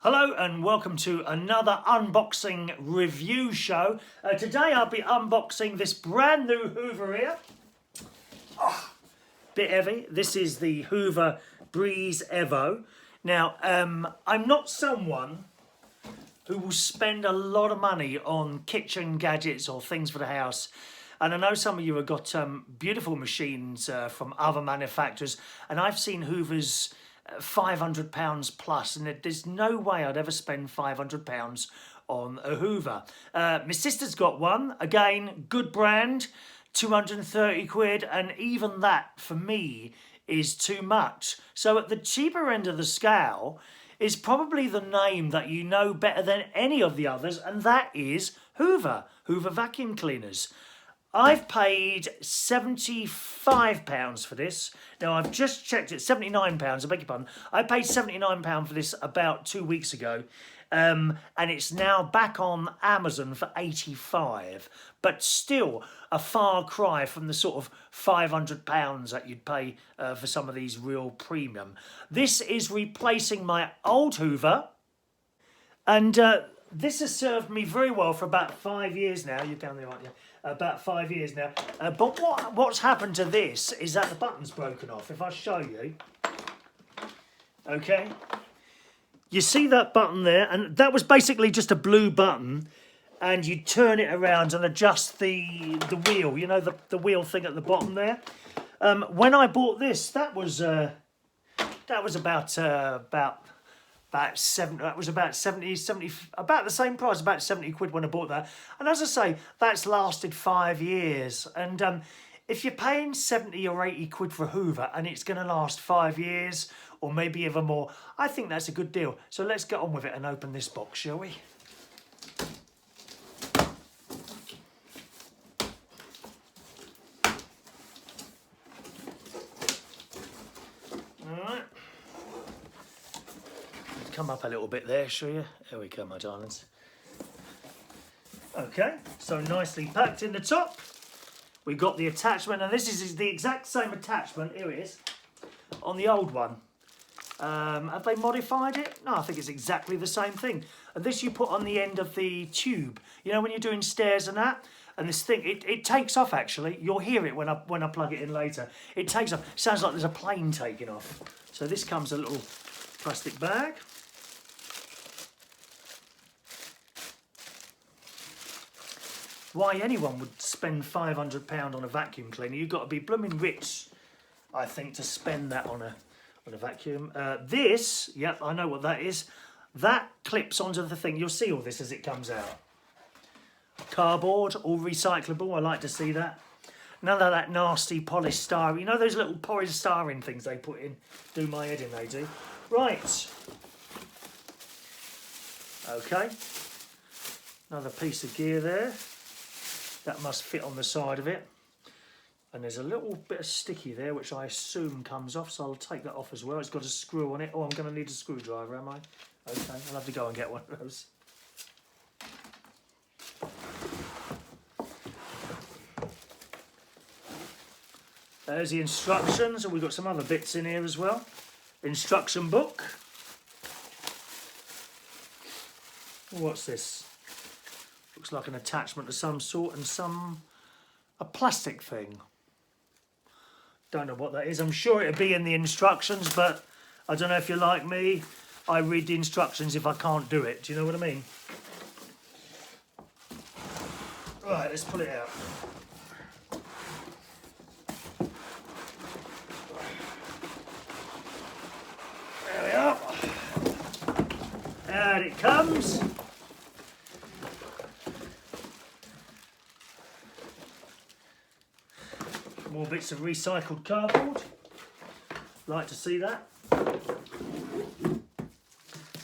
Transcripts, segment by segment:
Hello and welcome to another unboxing review show. Today I'll be unboxing this brand new Hoover here. Bit heavy. This is the Hoover Breeze Evo. Now, I'm not someone who will spend a lot of money on kitchen gadgets or things for the house. And I know some of you have got beautiful machines from other manufacturers, and I've seen Hoovers £500 plus, and there's no way I'd ever spend £500 on a Hoover. My sister's got one, again, good brand, 230 quid, and even that for me is too much. So at the cheaper end of the scale is probably the name that you know better than any of the others, and that is Hoover vacuum cleaners. I've paid £75 for this. Now, I've just checked it, £79, I beg your pardon. I paid £79 for this about 2 weeks ago, and it's now back on Amazon for £85. But still a far cry from the sort of £500 that you'd pay for some of these real premium. This is replacing my old Hoover, and this has served me very well for about 5 years now. You're down there, aren't you? About 5 years now. But what's happened to this is that the button's broken off. If I show you, okay, you see that button there, and that was basically just a blue button, and you turn it around and adjust the wheel. You know, the wheel thing at the bottom there. When I bought this, that was about 70, that was about 70, about the same price, about 70 quid when I bought that. And as I say, that's lasted 5 years. And if you're paying 70 or 80 quid for a Hoover and it's going to last 5 years or maybe even more, I think that's a good deal. So let's get on with it and open this box, shall we? All right. Come up a little bit there, shall you? There we go, my darlings. Okay, so nicely packed in the top. We've got the attachment, and this is the exact same attachment, here it is, on the old one. Have they modified it? No, I think it's exactly the same thing. And this you put on the end of the tube. You know, when you're doing stairs and that, and this thing, it takes off actually. You'll hear it when I plug it in later. It takes off. Sounds like there's a plane taking off. So this comes a little plastic bag. Why anyone would spend £500 on a vacuum cleaner? You've got to be blooming rich, I think, to spend that on a vacuum. This, yep, I know what that is. That clips onto the thing. You'll see all this as it comes out. Cardboard, all recyclable. I like to see that. None of that nasty polystyrene. You know those little polystyrene things they put in? Do my head in, they do. Right. Okay. Another piece of gear there. That must fit on the side of it. And there's a little bit of sticky there, which I assume comes off, so I'll take that off as well. It's got a screw on it. Oh, I'm going to need a screwdriver, am I? Okay, I'll have to go and get one of those. There's the instructions, and we've got some other bits in here as well. Instruction book. What's this? Looks like an attachment of some sort and a plastic thing. Don't know what that is. I'm sure it'll be in the instructions, but I don't know if you're like me. I read the instructions if I can't do it. Do you know what I mean? Right, let's pull it out. There we are. And it comes. More bits of recycled cardboard. Like to see that. And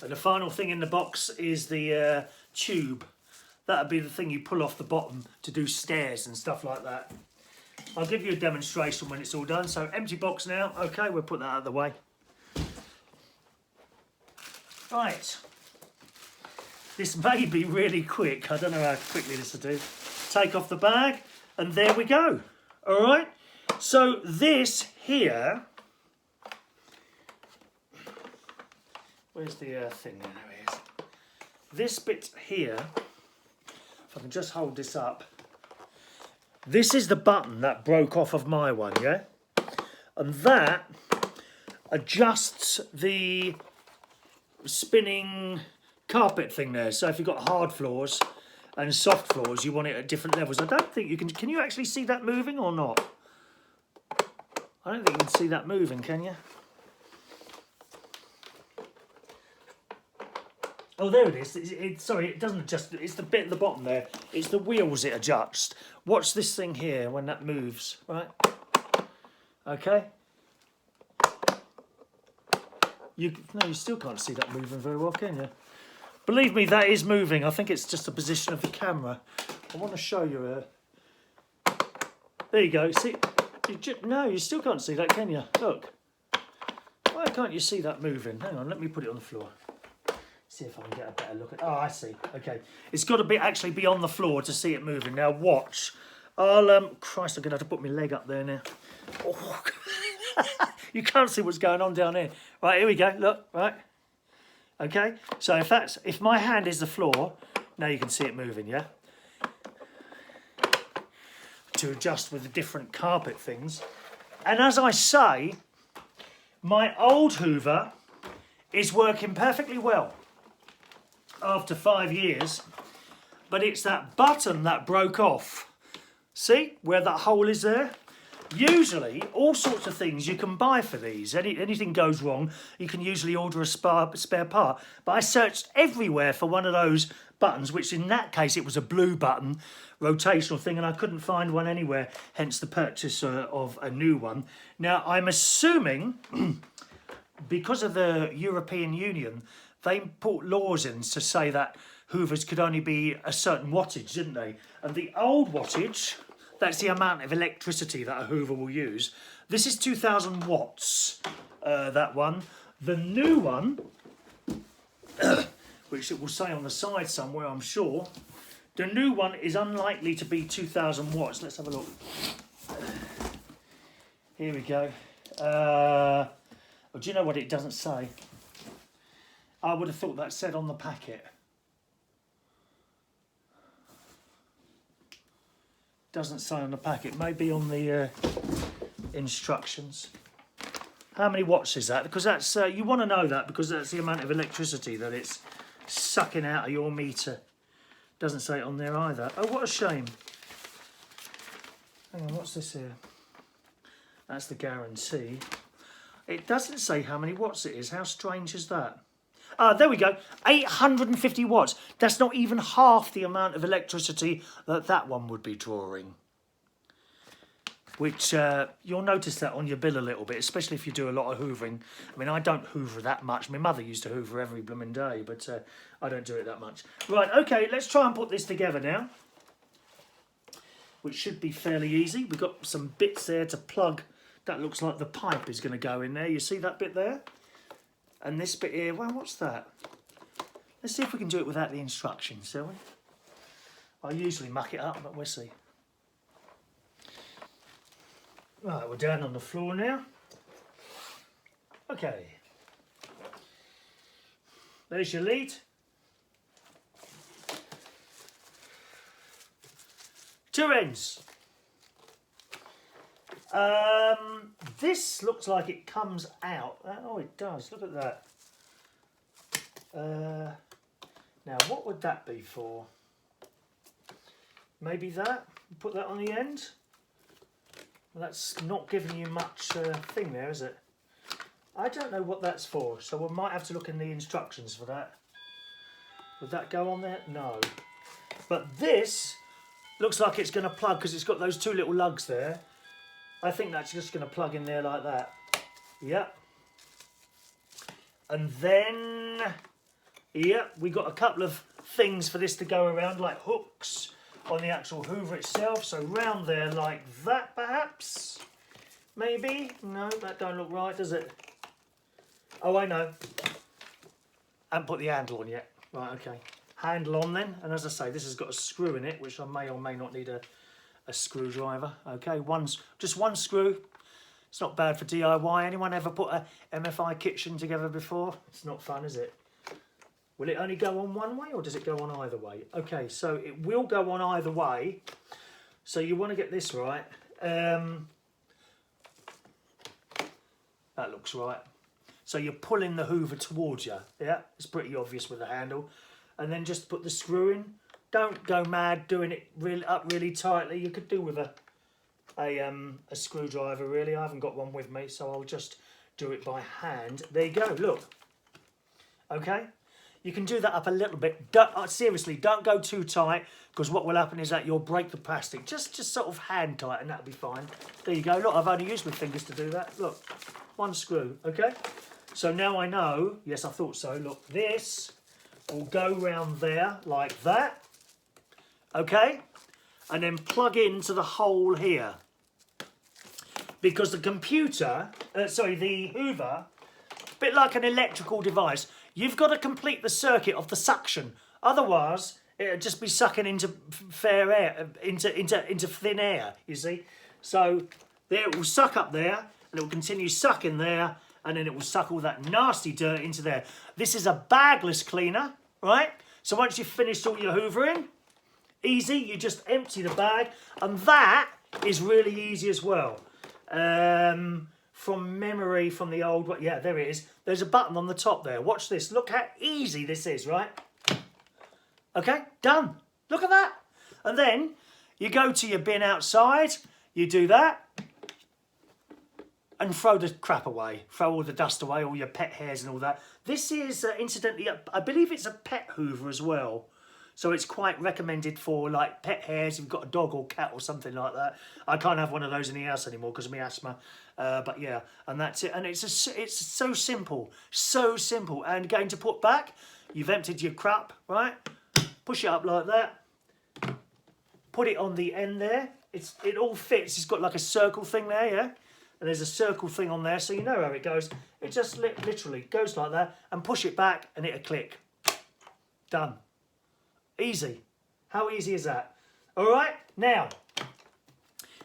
the final thing in the box is the tube. That'd be the thing you pull off the bottom to do stairs and stuff like that. I'll give you a demonstration when it's all done. So empty box now. Okay, we'll put that out of the way. Right. This may be really quick. I don't know how quickly this will do. Take off the bag, and there we go. All right. So this here Where's the thing? There it is. This bit here, if I can just hold this up. This is the button that broke off of my one, yeah? And that adjusts the spinning carpet thing there. So if you've got hard floors and soft floors, you want it at different levels. I don't think you can you actually see that moving or not? I don't think you can see that moving, can you? Oh, there it is. Sorry, it doesn't adjust. It's the bit at the bottom there. It's the wheels it adjusts. Watch this thing here when that moves, right? Okay. You still can't see that moving very well, can you? Believe me, that is moving. I think it's just the position of the camera. I want to show you. There you go. See? No, you still can't see that, can you? Look. Why can't you see that moving? Hang on, let me put it on the floor. See if I can get a better look at. Oh, I see. Okay, it's got to actually be on the floor to see it moving. Now watch. Christ, I'm gonna have to put my leg up there now. Oh. You can't see what's going on down here. Right, here we go. Look, right. Okay, so if my hand is the floor, now you can see it moving, yeah. To adjust with the different carpet things, and as I say, my old Hoover is working perfectly well. After 5 years, but it's that button that broke off. See where that hole is there? Usually, all sorts of things you can buy for these. Anything goes wrong, you can usually order a spare part. But I searched everywhere for one of those buttons, which in that case it was a blue button, rotational thing, and I couldn't find one anywhere, hence the purchase of a new one. Now, I'm assuming, because of the European Union, they put laws in to say that Hoovers could only be a certain wattage, didn't they? And the old wattage, that's the amount of electricity that a Hoover will use. This is 2,000 watts, that one. The new one, which it will say on the side somewhere, I'm sure, the new one is unlikely to be 2,000 watts. Let's have a look. Here we go. Oh, do you know what it doesn't say? I would have thought that said on the packet. Doesn't say on the packet. Maybe on the instructions. How many watts is that? Because that's you want to know that because that's the amount of electricity that it's sucking out of your meter. Doesn't say it on there either. Oh, what a shame. Hang on, what's this here? That's the guarantee. It doesn't say how many watts it is. How strange is that? There we go, 850 watts. That's not even half the amount of electricity that one would be drawing. Which, you'll notice that on your bill a little bit, especially if you do a lot of hoovering. I mean, I don't hoover that much. My mother used to hoover every blooming day, but I don't do it that much. Right, okay, let's try and put this together now. Which should be fairly easy. We've got some bits there to plug. That looks like the pipe is going to go in there. You see that bit there? And this bit here, well, what's that? Let's see if we can do it without the instructions, shall we? I usually muck it up, but we'll see. Right, we're down on the floor now. Okay. There's your lead. 2 ends. This looks like it comes out. Oh, it does. Look at that. Now, what would that be for? Maybe that? Put that on the end? Well, that's not giving you much thing there, is it? I don't know what that's for, so we might have to look in the instructions for that. Would that go on there? No. But this looks like it's going to plug because it's got those 2 little lugs there. I think that's just going to plug in there like that. Yep. And then, yep, we got a couple of things for this to go around, like hooks on the actual Hoover itself. So round there like that, perhaps. Maybe. No, that don't look right, does it? Oh, I know. I haven't put the handle on yet. Right, okay. Handle on then. And as I say, this has got a screw in it, which I may or may not need a screwdriver. Okay, just one screw It's not bad for DIY. Anyone ever put a MFI kitchen together before? It's not fun, is it? Will it only go on one way or does it go on either way? Okay, so it will go on either way. So you want to get this right. That looks right. So you're pulling the Hoover towards you. Yeah, it's pretty obvious with the handle. And then just put the screw in. Don't go mad doing it really tightly. You could do with a screwdriver really. I haven't got one with me, so I'll just do it by hand. There you go, look. Okay, you can do that up a little bit. Seriously, don't go too tight, because what will happen is that you'll break the plastic. Just sort of hand tight and that'll be fine. There you go, look, I've only used my fingers to do that. Look, one screw, okay? So now I know, yes I thought so, look, this will go round there like that, okay? And then plug into the hole here. Because the computer, the Hoover, a bit like an electrical device, you've got to complete the circuit of the suction. Otherwise, it'll just be sucking into fair air, into thin air, you see? So there, it will suck up there, and it will continue sucking there, and then it will suck all that nasty dirt into there. This is a bagless cleaner, right? So once you've finished all your hoovering, easy, you just empty the bag, and that is really easy as well. From memory, from the old one, yeah, there it is. There's a button on the top there. Watch this. Look how easy this is, right? Okay, done. Look at that. And then you go to your bin outside, you do that, and throw the crap away. Throw all the dust away, all your pet hairs and all that. This is, incidentally, I believe it's a pet Hoover as well. So it's quite recommended for like pet hairs. If you've got a dog or cat or something like that. I can't have one of those in the house anymore because of my asthma. But yeah, and that's it. And it's so simple, so simple. And going to put back, you've emptied your crap, right? Push it up like that. Put it on the end there. It all fits. It's got like a circle thing there, yeah. And there's a circle thing on there, so you know how it goes. It just literally goes like that, and push it back, and it'll click. Done. Easy. How easy is that? All right, now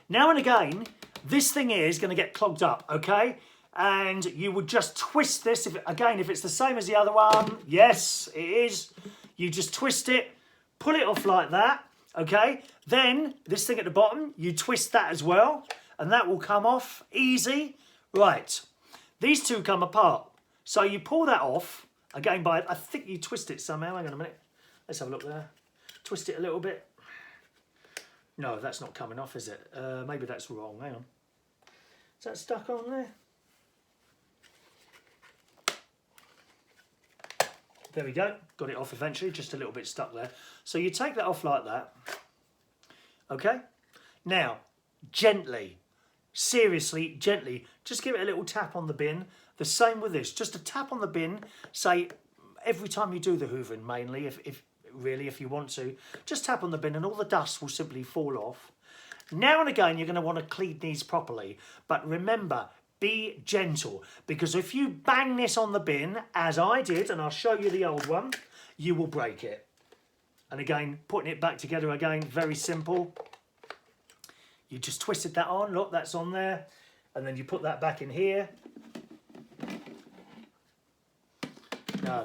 and again, this thing is going to get clogged up, okay? And you would just twist this, if it's the same as the other one, yes, it is. You just twist it, pull it off like that, okay? Then, this thing at the bottom, you twist that as well, and that will come off, easy. Right, these two come apart. So you pull that off, again, I think you twist it somehow, hang on a minute. Let's have a look there. Twist it a little bit. No, that's not coming off, is it? Maybe that's wrong. Hang on. Is that stuck on there? There we go. Got it off eventually. Just a little bit stuck there. So you take that off like that. Okay? Now, gently. Seriously, gently. Just give it a little tap on the bin. The same with this. Just a tap on the bin. Say, every time you do the hoovering, mainly, if you want to, just tap on the bin and all the dust will simply fall off. Now and again, you're going to want to clean these properly, but remember, be gentle, because if you bang this on the bin, as I did, and I'll show you the old one, you will break it. And again, putting it back together again, very simple. You just twisted that on, look, that's on there, and then you put that back in here.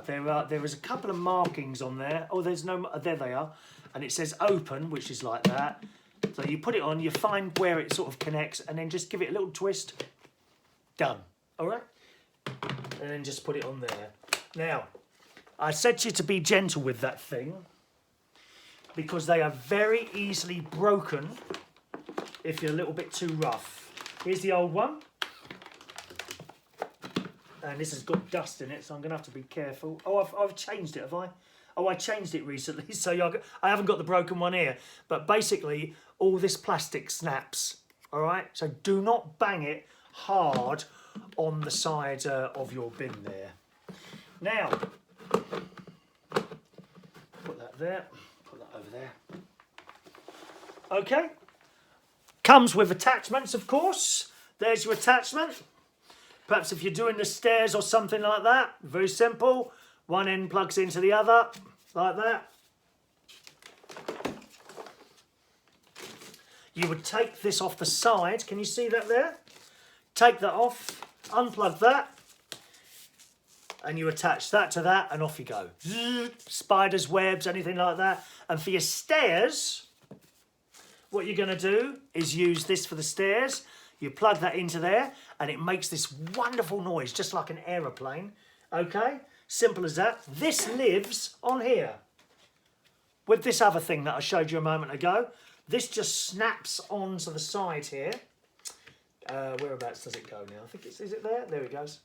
There is a couple of markings on there. Oh, there's no, there they are. And it says open, which is like that. So you put it on, you find where it sort of connects, and then just give it a little twist. Done. All right? And then just put it on there. Now, I said to you to be gentle with that thing, because they are very easily broken if you're a little bit too rough. Here's the old one. And this has got dust in it, so I'm going to have to be careful. Oh, I've changed it, have I? Oh, I changed it recently, so I haven't got the broken one here. But basically, all this plastic snaps, all right? So do not bang it hard on the side of your bin there. Now, put that there, put that over there. Okay. Comes with attachments, of course. There's your attachment. Perhaps if you're doing the stairs or something like that, very simple. One end plugs into the other, like that. You would take this off the side. Can you see that there? take that off, unplug that, and you attach that to that, and off you go. Spiders, webs, anything like that. And for your stairs, what you're going to do is use this for the stairs. You plug that into there, and it makes this wonderful noise, just like an aeroplane. Okay? Simple as that. This lives on here. With this other thing that I showed you a moment ago, this just snaps onto the side here. Whereabouts does it go now? I think is it there? There it goes.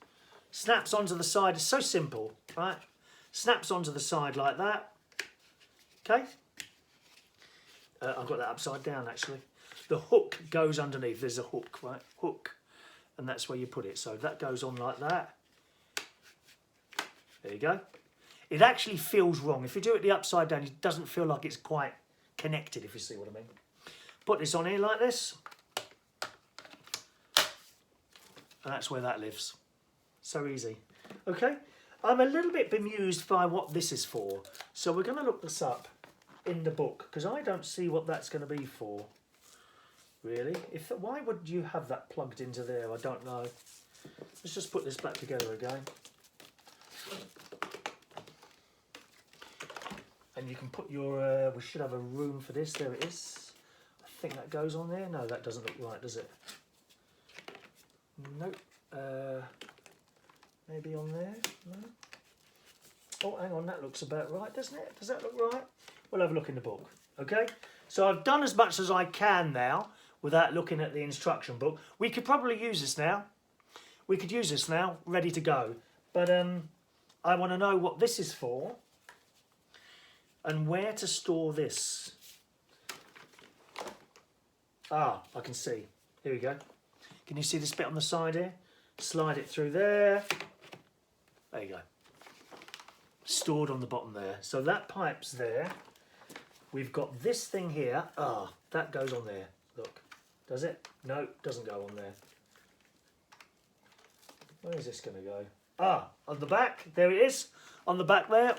Snaps onto the side. It's so simple, right? Snaps onto the side like that. Okay? I've got that upside down, actually. The hook goes underneath. There's a hook, right? Hook. And that's where you put it. So that goes on like that. There you go. It actually feels wrong. If you do it the upside down, it doesn't feel like it's quite connected, if you see what I mean. Put this on here like this. And that's where that lives. So easy. Okay? I'm a little bit bemused by what this is for. So we're going to look this up in the book, because I don't see what that's going to be for. Really? Why would you have that plugged into there? I don't know. Let's just put this back together again. And you can put your, we should have a room for this. There it is. I think that goes on there. No, that doesn't look right, does it? Nope. Maybe on there? No. Oh, hang on, that looks about right, doesn't it? Does that look right? We'll have a look in the book, okay? So I've done as much as I can now without looking at the instruction book. We could probably use this now. We could use this now, ready to go. But I want to know what this is for and where to store this. Ah, I can see. Here we go. Can you see this bit on the side here? Slide it through there. There you go. Stored on the bottom there. So that pipe's there. We've got this thing here. Ah, that goes on there. Look. Does it? No, doesn't go on there. Where is this going to go? Ah, on the back. There it is. On the back there.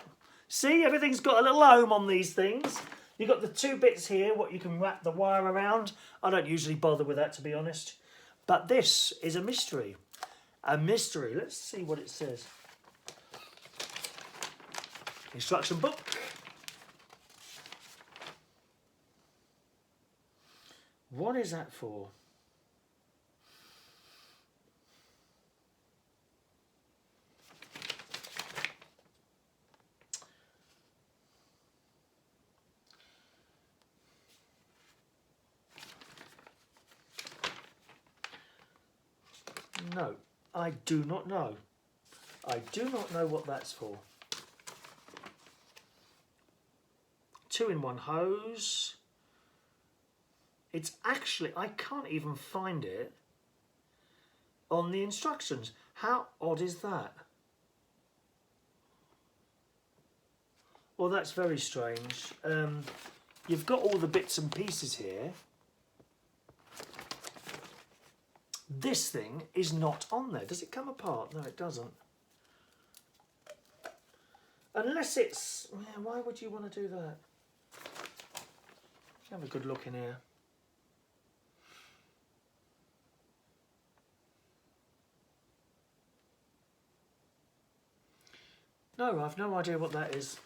See, everything's got a little home on these things. You've got the two bits here, what you can wrap the wire around. I don't usually bother with that, to be honest. But this is a mystery. A mystery. Let's see what it says. Instruction book. What is that for? No, I do not know. I do not know what that's for. 2-in-1 hose. It's actually, I can't even find it on the instructions. How odd is that? Well, that's very strange. You've got all the bits and pieces here. This thing is not on there. Does it come apart? No, it doesn't. Unless it's... Yeah, why would you want to do that? Have a good look in here. No, I've no idea what that is.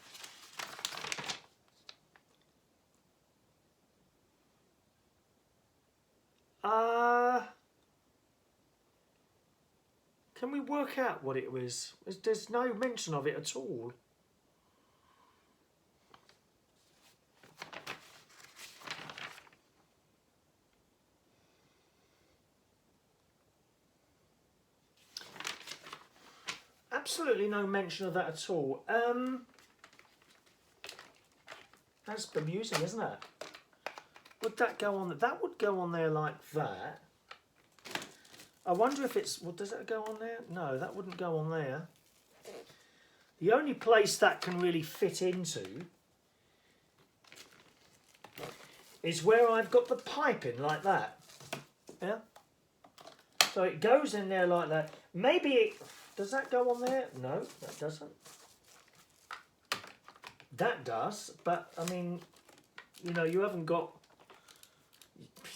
Can we work out what it was? There's no mention of it at all. Absolutely no mention of that at all. That's bemusing, isn't it? Would that go on? That would go on there like that. I wonder if it's... Well, does that go on there? No, that wouldn't go on there. The only place that can really fit into is where I've got the pipe in like that. Yeah? So it goes in there like that. Maybe it... Does that go on there? No, that doesn't. That does, but I mean, you know, you haven't got...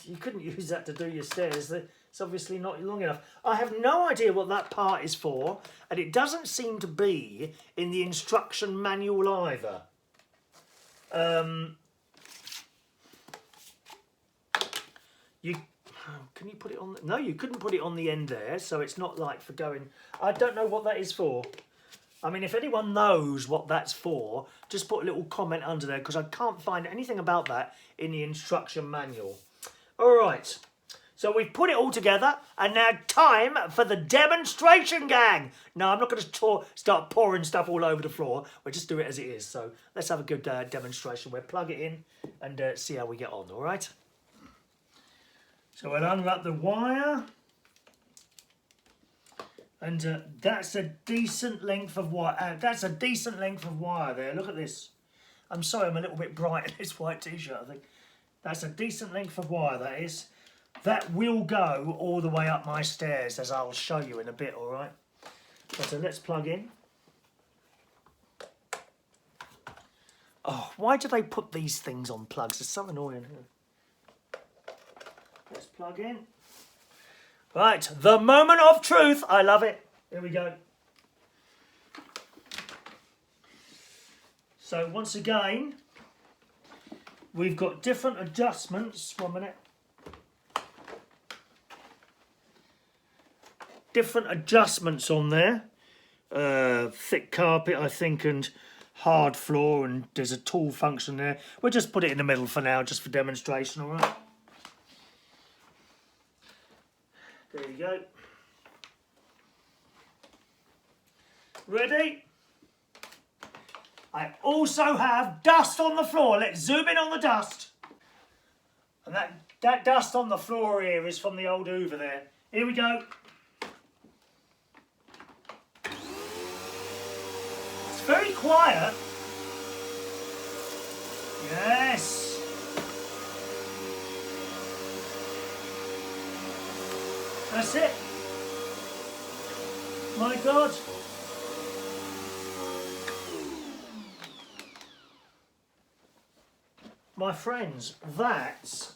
You couldn't use that to do your stairs. It's obviously not long enough. I have no idea what that part is for, and it doesn't seem to be in the instruction manual either. Can you put it on? No, you couldn't put it on the end there, so it's not like for going. I don't know what that is for. I mean, if anyone knows what that's for, just put a little comment under there, because I can't find anything about that in the instruction manual. All right, so we've put it all together, and now time for the demonstration, gang. No, I'm not going to start pouring stuff all over the floor. We'll just do it as it is. So let's have a good demonstration. We'll plug it in and see how we get on, all right? So we'll unwrap the wire. And that's a decent length of wire. That's a decent length of wire there. Look at this. I'm sorry, I'm a little bit bright in this white t-shirt, I think. That's a decent length of wire, that is. That will go all the way up my stairs, as I'll show you in a bit, all right? So let's plug in. Oh, why do they put these things on plugs? It's so annoying. Let's plug in. Right, the moment of truth. I love it. Here we go. So once again, we've got different adjustments. 1 minute. Different adjustments on there. Thick carpet, I think, and hard floor, and there's a tool function there. We'll just put it in the middle for now, just for demonstration, all right? There you go. Ready? I also have dust on the floor. Let's zoom in on the dust. And that dust on the floor here is from the old Hoover there. Here we go. It's very quiet. Yes. That's it. My God. My friends, that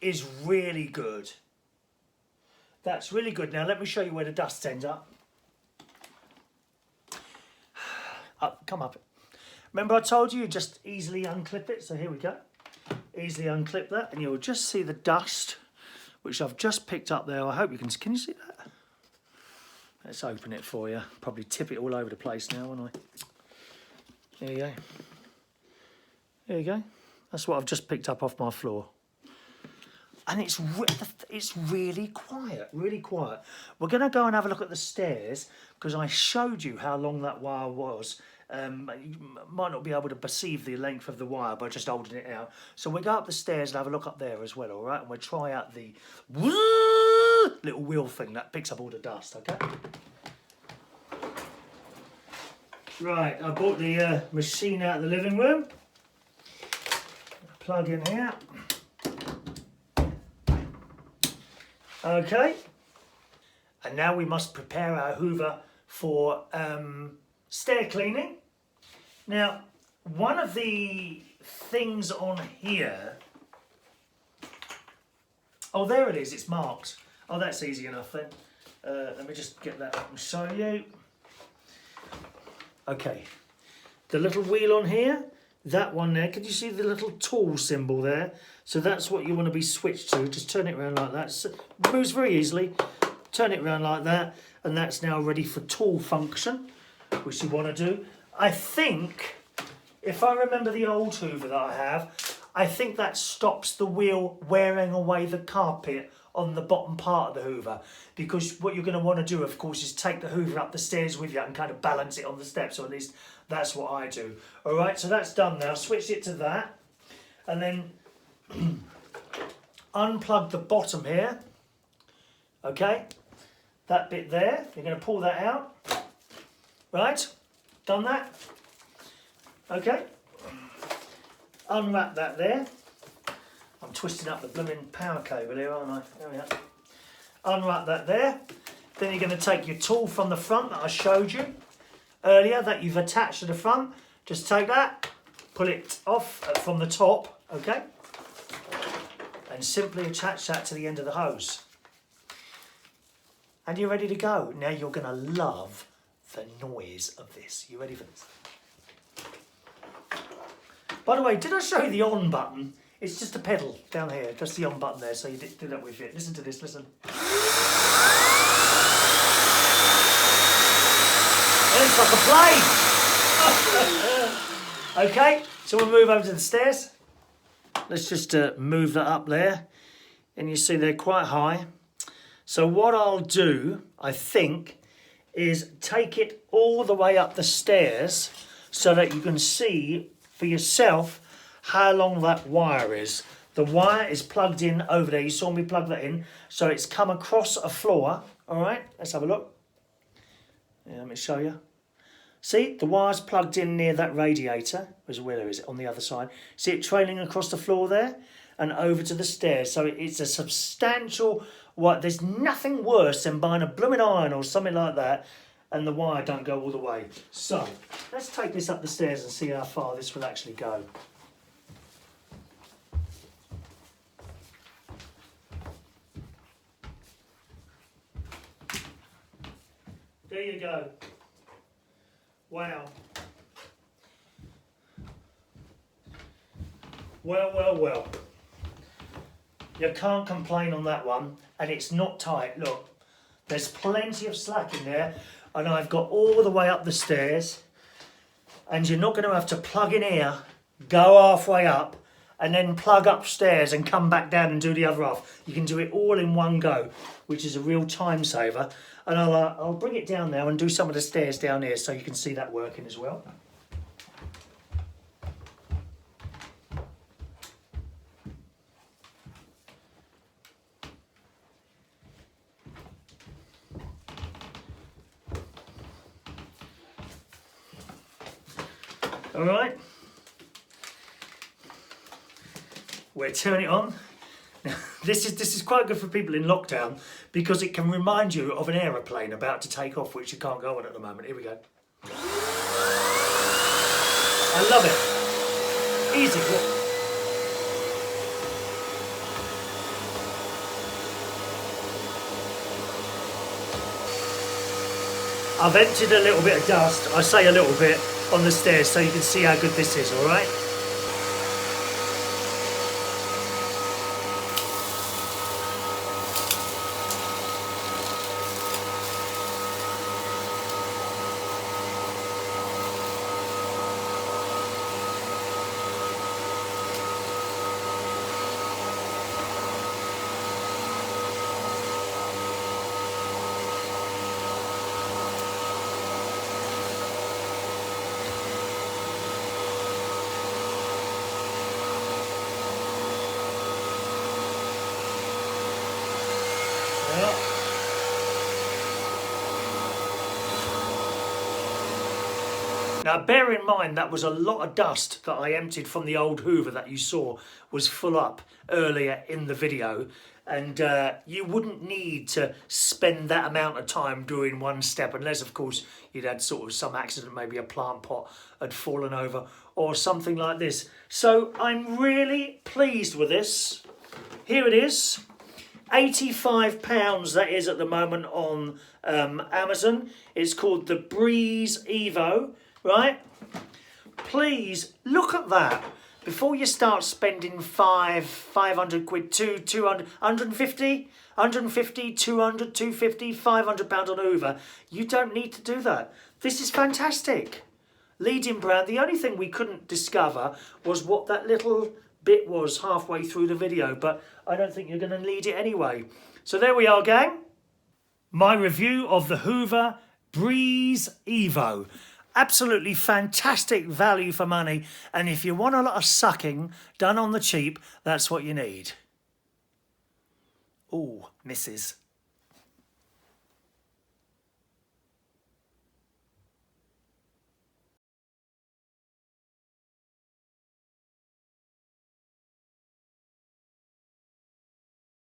is really good. That's really good. Now let me show you where the dust ends up. Up, come up. Remember I told you just easily unclip it? So here we go. Easily unclip that and you'll just see the dust, which I've just picked up there. I hope you can you see that? Let's open it for you. Probably tip it all over the place now, won't I? There you go. There you go. That's what I've just picked up off my floor. And it's really quiet, really quiet. We're going to go and have a look at the stairs, because I showed you how long that wire was. You might not be able to perceive the length of the wire by just holding it out. So we'll go up the stairs and have a look up there as well, all right? And we'll try out the little wheel thing that picks up all the dust, okay? Right, I brought the machine out of the living room. Plug in here. Okay. And now we must prepare our Hoover for stair cleaning. Now, one of the things on here... Oh, there it is. It's marked. Oh, that's easy enough then. Let me just get that up and show you. Okay. The little wheel on here, that one there, can you see the little tool symbol there? So that's what you want to be switched to. Just turn it around like that. So it moves very easily. Turn it around like that, and that's now ready for tool function, which you want to do. I think, if I remember the old Hoover that I have, I think that stops the wheel wearing away the carpet on the bottom part of the Hoover, because what you're going to want to do, of course, is take the Hoover up the stairs with you and kind of balance it on the steps, or at least that's what I do. All right, so that's done now. Switch it to that, and then unplug the bottom here. Okay, that bit there, you're going to pull that out. Right, done that. Okay, unwrap that there. I'm twisting up the blooming power cable here, aren't I? There we are. Unwrap that there. Then you're going to take your tool from the front that I showed you earlier, that you've attached to the front. Just take that, pull it off from the top, okay? And simply attach that to the end of the hose. and you're ready to go. Now you're going to love the noise of this. You ready for this? By the way, did I show you the on button? It's just a pedal down here. That's the on button there, so you do that with it. Listen to this, listen. It's like a plane. Okay, so we'll move over to the stairs. Let's just move that up there. And you see they're quite high. So what I'll do, I think, is take it all the way up the stairs so that you can see for yourself how long that wire is. The wire is plugged in over there. You saw me plug that in. So it's come across a floor. All right, let's have a look. Yeah, let me show you. See, the wire's plugged in near that radiator. Where is it? On the other side. See it trailing across the floor there and over to the stairs. So it's a substantial... There's nothing worse than buying a blooming iron or something like that and the wire don't go all the way. So, let's take this up the stairs and see how far this will actually go. There you go. Wow. Well. You can't complain on that one, and it's not tight. Look, there's plenty of slack in there, and I've got all the way up the stairs, and you're not going to have to plug in here, go halfway up, and then plug upstairs and come back down and do the other half. You can do it all in one go, which is a real time saver. And I'll bring it down now and do some of the stairs down here so you can see that working as well. All right. We'll turn it on. Now, this is quite good for people in lockdown because it can remind you of an aeroplane about to take off, which you can't go on at the moment. Here we go. I love it. Easy. Look. I've emptied a little bit of dust, I say a little bit, on the stairs so you can see how good this is, all right? Now bear in mind that was a lot of dust that I emptied from the old Hoover that you saw was full up earlier in the video, and you wouldn't need to spend that amount of time doing one step unless of course you'd had sort of some accident, maybe a plant pot had fallen over or something like this. So I'm really pleased with this. Here it is. £85 that is at the moment on Amazon. It's called the Breeze Evo, right? Please look at that before you start spending 500 quid, 200, 150, 200, 250, £500 on Hoover. You don't need to do that. This is fantastic. Leading brand. The only thing we couldn't discover was what that little bit was halfway through the video, but I don't think you're going to need it anyway. So there we are, gang. My review of the Hoover Breeze Evo. Absolutely fantastic value for money, and if you want a lot of sucking done on the cheap, that's what you need. Ooh, misses.